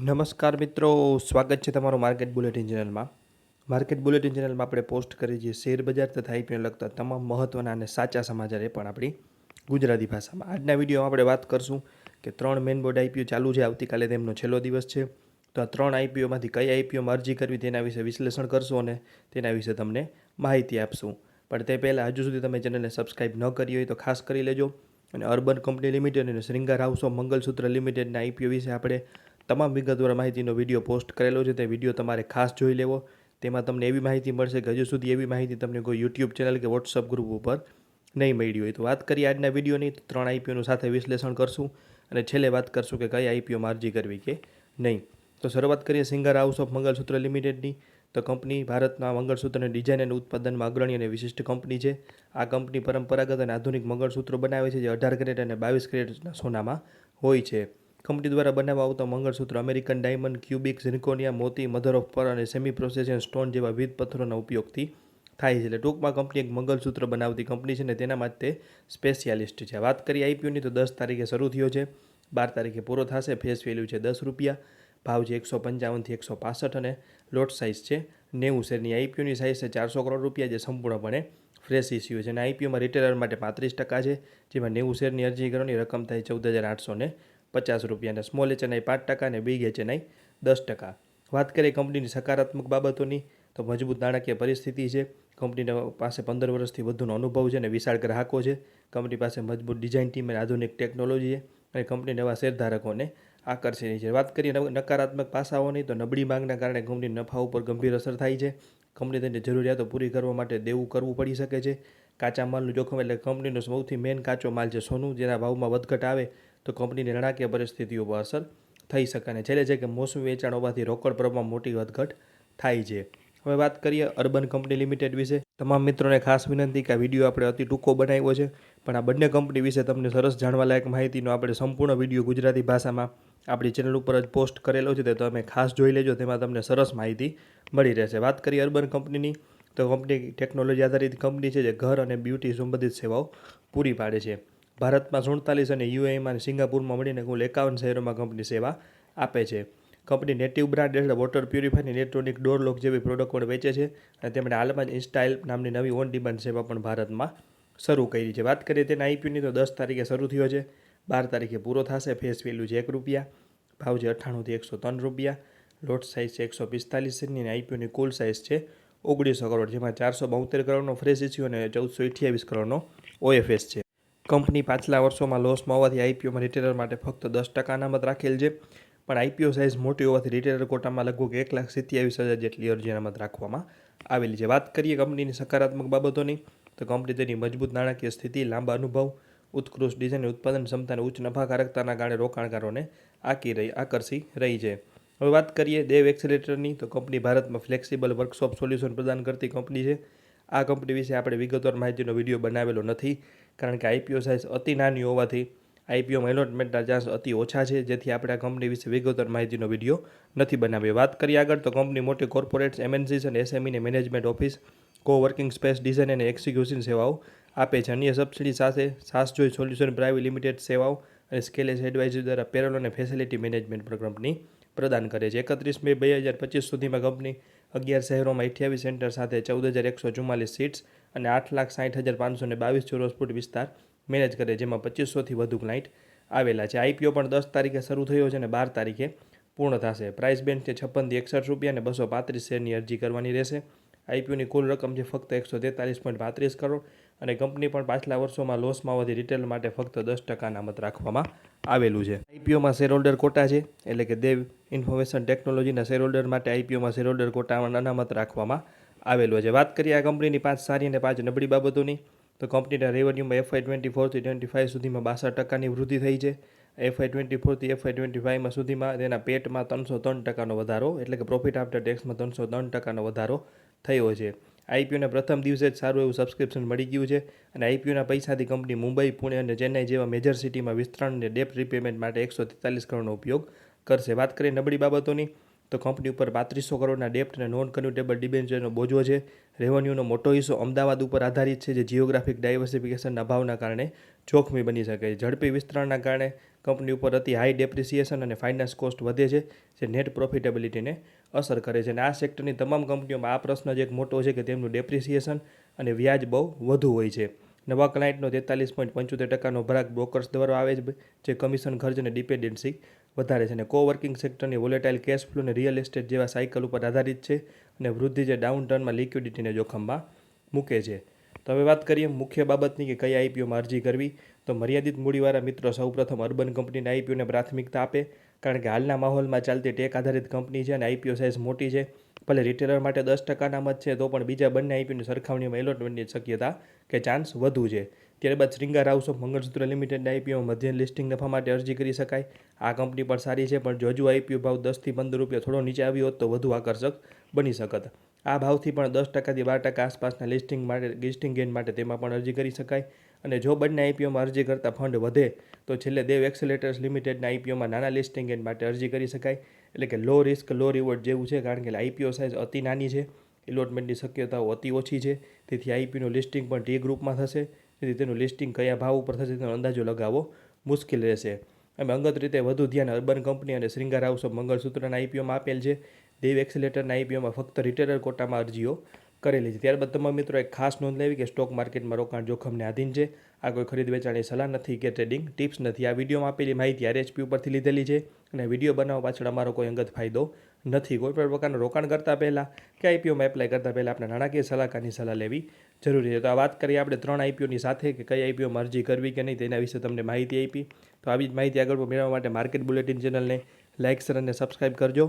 નમસ્કાર મિત્રો, સ્વાગત છે તમારું માર્કેટ બુલેટિન ચેનલમાં. માર્કેટ બુલેટિન ચેનલમાં આપણે પોસ્ટ કરીએ છીએ શેર બજાર તથા આઈપીઓને લગતા તમામ મહત્ત્વના અને સાચા સમાચાર એ પણ આપણી ગુજરાતી ભાષામાં. આજના વિડીયોમાં આપણે વાત કરશું કે 3 મેઇન બોર્ડ આઈપીઓ ચાલુ છે, આવતીકાલે તેમનો છેલ્લો દિવસ છે. તો આ 3 આઈપીઓમાંથી કઈ આઈપીઓમાં અરજી કરવી તેના વિશે વિશ્લેષણ કરશું અને તેના વિશે તમને માહિતી આપશું. પણ તે પહેલાં હજુ સુધી તમે ચેનલને સબસ્ક્રાઈબ ન કરી હોય તો ખાસ કરી લેજો. અને અર્બન કંપની લિમિટેડ અને શ્રીંગાર હાઉસ ઓફ મંગલસૂત્ર લિમિટેડના આઈપીઓ વિશે આપણે તમામ વિગતવાર માહિતીનો વિડીયો પોસ્ટ કરેલો છે. તે વિડીયો તમારે ખાસ જોઈ લેવો. તેમાં તમને એવી માહિતી મળશે કે હજુ સુધી એવી માહિતી તમને કોઈ યુટ્યુબ ચેનલ કે વોટ્સઅપ ગ્રુપ ઉપર નહીં મળી હોય. તો વાત કરીએ આજના વિડીયોની, તો 3 આઈપીઓનું સાથે વિશ્લેષણ કરશું અને છેલ્લે વાત કરશું કે કઈ આઈપીઓમાં અરજી કરવી કે નહીં. તો શરૂઆત કરીએ શ્રીંગાર હાઉસ ઓફ મંગલસૂત્ર લિમિટેડની. તો કંપની ભારતના મંગળસૂત્રની ડિઝાઇન અને ઉત્પાદનમાં અગ્રણી અને વિશિષ્ટ કંપની છે. આ કંપની પરંપરાગત અને આધુનિક મંગળસૂત્રો બનાવે છે જે 18 કેરેટ અને 22 કેરેટના સોનામાં હોય છે. કંપની દ્વારા બનાવવા આવતા મંગળસૂત્ર અમેરિકન ડાયમંડ, ક્યુબિક, ઝિર્કોનિયા, મોતી, મધર ઓફ પર્લ અને સેમી પ્રોસેસ્ડ સ્ટોન જેવા વિવિધ પથ્થરોના ઉપયોગથી થાય છે. એટલે ટૂંકમાં કંપની એક મંગળસૂત્ર બનાવતી કંપની છે અને તેના માટે તે સ્પેશિયાલિસ્ટ છે. વાત કરીએ આઈપીઓની, તો 10 તારીખે શરૂ થયો છે, 12 તારીખે પૂરો થશે. ફેસ વેલ્યુ છે ₹10, ભાવ છે 155 થી 165 અને લોટ સાઇઝ છે 90 શેરની. આઈપીઓની સાઇઝ છે ₹400 કરોડ, જે સંપૂર્ણપણે ફ્રેશ ઇસ્યુ છે. અને આઈપીઓમાં રિટેલર માટે 35% છે, જેમાં 90 શેરની અરજી કરવાની રકમ થાય ₹14,850 અને સ્મોલ એચએનઆઈ 5% અને બિગ એચએનઆઈ 10%. વાત કરીએ કંપનીની સકારાત્મક બાબતોની, તો મજબૂત નાણાકીય પરિસ્થિતિ છે. કંપની પાસે 15 વર્ષથી વધુનો અનુભવ છે અને વિશાળ ગ્રાહકો છે. કંપની પાસે મજબૂત ડિઝાઇન ટીમ અને આધુનિક ટેકનોલોજી છે અને કંપની નવા શેરધારકોને આકર્ષી રહી છે. વાત કરીએ નકારાત્મક પાસાઓની, તો નબળી માંગના કારણે કંપની નફા ઉપર ગંભીર અસર થાય છે. કંપની તેની જરૂરિયાતો પૂરી કરવા માટે દેવું કરવું પડી શકે છે. કાચા માલનું જોખમ, એટલે કંપનીનો સૌથી મેઇન કાચો માલ છે સોનું, જેના ભાવમાં વધઘટ આવે તો કંપનીની નાણાકીય પરિસ્થિતિઓ પર અસર થઈ શકે. અને છેલ્લે છે કે મોસમી વેચાણ હોવાથી રોકડ પ્રવાહમાં મોટી વધઘટ થાય છે. હવે વાત કરીએ અર્બન કંપની લિમિટેડ વિશે. તમામ મિત્રોને ખાસ વિનંતી કે આ વિડીયો આપણે અતિ ટૂંકો બનાવ્યો છે, પણ આ બંને કંપની વિશે તમને સરસ જાણવા લાયક માહિતીનો આપણે સંપૂર્ણ વિડીયો ગુજરાતી ભાષામાં આપણી ચેનલ ઉપર જ પોસ્ટ કરેલો છે, તો તમે ખાસ જોઈ લેજો. તેમાં તમને સરસ માહિતી મળી રહેશે. વાત કરીએ અર્બન કંપનીની, તો કંપની ટેકનોલોજી આધારિત કંપની છે જે ઘર અને બ્યુટી સંબંધિત સેવાઓ પૂરી પાડે છે. ભારતમાં 47 અને યુએઈમાં અને સિંગાપુરમાં મળીને કુલ 51 શહેરોમાં કંપની સેવા આપે છે. કંપની નેટિવ બ્રાન્ડ એટલે વોટર પ્યુરિફાયર, ઇલેક્ટ્રોનિક ડોર લોક જેવી પ્રોડક્ટો વેચે છે અને તેમણે હાલમાં જ ઇન્સ્ટાઇલ નામની નવી ઓન ડિમાન્ડ સેવા પણ ભારતમાં શરૂ કરી છે. વાત કરીએ તેના આઈપીઓની, તો 10 તારીખે શરૂ થયો છે, 12 તારીખે પૂરો થશે. ફેસ વેલ્યુ છે ₹1, ભાવ છે 98 થી 103, લોટ સાઇઝ છે 145 શેરની અને આઈપીઓની કુલ સાઇઝ છે 1900 કરોડ, જેમાં 472 કરોડનો ફ્રેશ ઇસ્યુ અને 1428 કરોડનો ઓએફએસ છે. કંપની પાછલા વર્ષોમાં લોસમાં હોવાથી આઈપીઓમાં રિટેલર માટે ફક્ત 10% અનામત રાખેલ છે, પણ આઈપીઓ સાઇઝ મોટી હોવાથી રિટેલર કોટામાં લગભગ 1,27,000 જેટલી અરજી અનામત રાખવામાં આવેલી છે. વાત કરીએ કંપનીની સકારાત્મક બાબતોની, તો કંપની તેની મજબૂત નાણાકીય સ્થિતિ, લાંબા અનુભવ, ઉત્કૃષ્ટ ડિઝાઇન, ઉત્પાદન ક્ષમતા અને ઉચ્ચ નફાકારકતાના કારણે રોકાણકારોને આકર્ષી રહી છે. હવે વાત કરીએ દેવ એક્સેલેટરની, તો કંપની ભારતમાં ફ્લેક્સિબલ વર્કશોપ સોલ્યુશન પ્રદાન કરતી કંપની છે. આ કંપની વિશે આપણે વિગતવાર માહિતીનો વિડીયો બનાવેલો નથી, કારણ કે આઈપીઓ સાઇઝ અતિ નાની હોવાથી આઈપીઓમાં એલોટમેન્ટના ચાન્સ અતિ ઓછા છે, જેથી આપણે આ કંપની વિશે વિગતવાર માહિતીનો વિડીયો નથી બનાવ્યો. વાત કરીએ આગળ, તો કંપની મોટી કોર્પોરેટ્સ, એમએનસીસ અને એસએમઈને મેનેજમેન્ટ ઓફિસ, કોવર્કિંગ સ્પેસ, ડિઝાઇન અને એક્ઝિક્યુશન સેવાઓ આપે છે. અન્ય સબસિડી સાથે સાસજોય સોલ્યુશન પ્રાઇવેટ લિમિટેડ સેવાઓ અને સ્કેલેસ એડવાઇઝરી દ્વારા પેરોલ અને ફેસિલિટી મેનેજમેન્ટ પર કંપની પ્રદાન કરે છે. 31 મે 2025 સુધીમાં કંપની 11 શહેરોમાં 28 સેન્ટર સાથે 14,144 સીટ્સ અને 8,60,522 ચોરસ ફૂટ વિસ્તાર મેનેજ કરે, જેમાં 2500થી વધુ ક્લાયન્ટ આવેલા છે. આઈપીઓ પણ 10 તારીખે શરૂ થયો છે અને 12 તારીખે પૂર્ણ થશે. પ્રાઇસ બેન્ડ છે ₹56 થી 61 અને 235 શેરની અરજી કરવાની રહેશે. આઈપીઓની કુલ રકમ છે ફક્ત 143.35 કરોડ અને કંપની પણ પાછલા વર્ષોમાં લોસમાં હોવાથી રિટેલ માટે ફક્ત 10% અનામત રાખવામાં આવેલું છે. આઈપીઓમાં શેરહોલ્ડર કોટા છે, એટલે કે દેવ ઇન્ફોર્મેશન ટેકનોલોજીના શેરહોલ્ડર માટે આઈપીઓમાં શેરહોલ્ડર કોટામાં અનામત રાખવામાં આવેલો છે. વાત કરીએ આ કંપનીની 5 સારી અને 5 નબળી બાબતોની, તો કંપનીના રેવન્યુમાં FY24 થી 25 સુધીમાં 62%ની વૃદ્ધિ થઈ છે. FY24 થી FY25 સુધીમાં તેના પેટમાં 303%નો વધારો, એટલે કે પ્રોફિટ આફ્ટર ટેક્સમાં 303%નો વધારો થયો છે. આઈપીઓના પ્રથમ દિવસે જ સારું એવું સબસ્ક્રિપ્શન મળી ગયું છે અને આઈપીઓના પૈસાથી કંપની મુંબઈ, પુણે અને ચેન્નાઈ જેવા મેજર સિટીમાં વિસ્તરણ અને ડેપ્ટ રિપેમેન્ટ માટે 143 કરોડનો ઉપયોગ કરશે. વાત કરીએ નબળી બાબતોની, તો કંપની ઉપર 3500 કરોડના ડેપ્ટ અને નોન કન્વર્ટેબલ ડિબેન્ચરનો બોજો છે. રેવન્યુનો મોટો હિસ્સો અમદાવાદ ઉપર આધારિત છે, જે જિયોગ્રાફિક ડાયવર્સિફિકેશનના અભાવના કારણે જોખમી બની શકે છે. ઝડપી વિસ્તરણના કારણે કંપની ઉપર અતિ હાઈ ડેપ્રિસિએશન અને ફાઇનાન્સ કોસ્ટ વધે છે, જે નેટ પ્રોફિટેબિલિટીને અસર કરે છે. અને આ સેક્ટરની તમામ કંપનીઓમાં આ પ્રશ્ન જ એક મોટો છે કે તેમનું ડેપ્રિસિએશન અને વ્યાજ બહુ વધુ હોય છે. નવા ક્લાયન્ટનો 43.75% ભરાક બ્રોકર્સ દ્વારા આવે છે, જે કમિશન ખર્ચ અને ડિપેન્ડન્સી વધારે છે. અને કોવર્કિંગ સેક્ટરની વોલેટાઇલ કેશ ફ્લો અને રિયલ એસ્ટેટ જેવા સાયકલ ઉપર આધારિત છે, અને વૃદ્ધિ જે ડાઉન ટર્નમાં લિક્વિડિટીને જોખમમાં મૂકે છે. તો હવે વાત કરીએ મુખ્ય બાબતની કે કઈ આઈપીઓમાં અરજી કરવી. તો મર્યાદિત મૂડીવાળા મિત્રો સૌપ્રથમ અર્બન કંપનીના આઈપીઓને પ્રાથમિકતા આપે, કારણ કે હાલના માહોલમાં ચાલતી ટેક આધારિત કંપની છે અને આઈપીઓ સાઇઝ મોટી છે. ભલે રિટેલર માટે 10% મત છે, તો પણ બીજા બંને આઈપીઓની સરખામણીમાં એલોટમેન્ટની શક્યતા કે ચાન્સ વધુ છે. ત્યારબાદ શ્રીંગાર હાઉસ ઓફ મંગળસૂત્ર લિમિટેડના આઈપીઓમાં મધ્યમ લિસ્ટિંગ નફા માટે અરજી કરી શકાય. આ કંપની પણ સારી છે, પણ જો હજુ આઈપીઓ ભાવ 10 થી 15 રૂપિયા થોડો નીચે આવ્યો હોત તો વધુ આકર્ષક બની શકત. આ ભાવથી પણ 10% થી 12% આસપાસના લિસ્ટિંગ ગેઇન માટે તેમાં પણ અરજી કરી શકાય. અને જો બંને આઈપીઓમાં અરજી કરતાં ફંડ વધે તો છેલ્લે દેવ એક્સેલેટર્સ લિમિટેડના આઈપીઓમાં નાના લિસ્ટિંગ ગેઇન માટે અરજી કરી શકાય. એટલે કે લો રિસ્ક લો રિવોર્ડ જેવું છે, કારણ કે આઈપીઓ સાઇઝ અતિ નાની છે, એલોટમેન્ટની શક્યતાઓ અતિ ઓછી છે. તેથી આઈપીનું લિસ્ટિંગ પણ ટી ગ્રુપમાં થશે. તેથી તેનું લિસ્ટિંગ કયા ભાવ ઉપર થશે તેનો અંદાજો લગાવવો મુશ્કેલ રહેશે. અમે અંગત રીતે વધુ ધ્યાન અર્બન કંપની અને શ્રીંગાર હાઉસ ઓફ મંગળસૂત્રના આઈપીઓમાં આપેલ છે. દેવ એક્સેલેટરના આઈપીઓમાં ફક્ત રિટેલર કોટામાં અરજીઓ કરેલી છે. ત્યારબાદ તમામ મિત્રો એક ખાસ નોંધ લેવી કે સ્ટોક માર્કેટમાં રોકાણ જોખમને આધીન છે. આ કોઈ ખરીદ વેચાણની સલાહ નથી કે ટ્રેડિંગ ટિપ્સ નથી. આ વિડીયોમાં આપેલી માહિતી આરએચપી ઉપરથી લીધેલી છે, અને વિડીયો બનાવવા પાછળ અમારો કોઈ અંગત ફાયદો નથી. કોઈ પણ પ્રકારનું રોકાણ કરતાં પહેલાં કે આઈપીઓમાં એપ્લાય કરતાં પહેલાં આપણે નાણાકીય સલાહકારની સલાહ લેવી જરૂરી છે. તો આ વાત કરીએ આપણે 3 આઈપીઓની સાથે કે કઈ આઈપીઓમાં અરજી કરવી કે નહીં, તેના વિશે તમને માહિતી આપી. તો આવી જ માહિતી આગળ મેળવવા માટે માર્કેટ બુલેટિન ચેનલને લાઇક, શેર અને સબસ્ક્રાઈબ કરજો.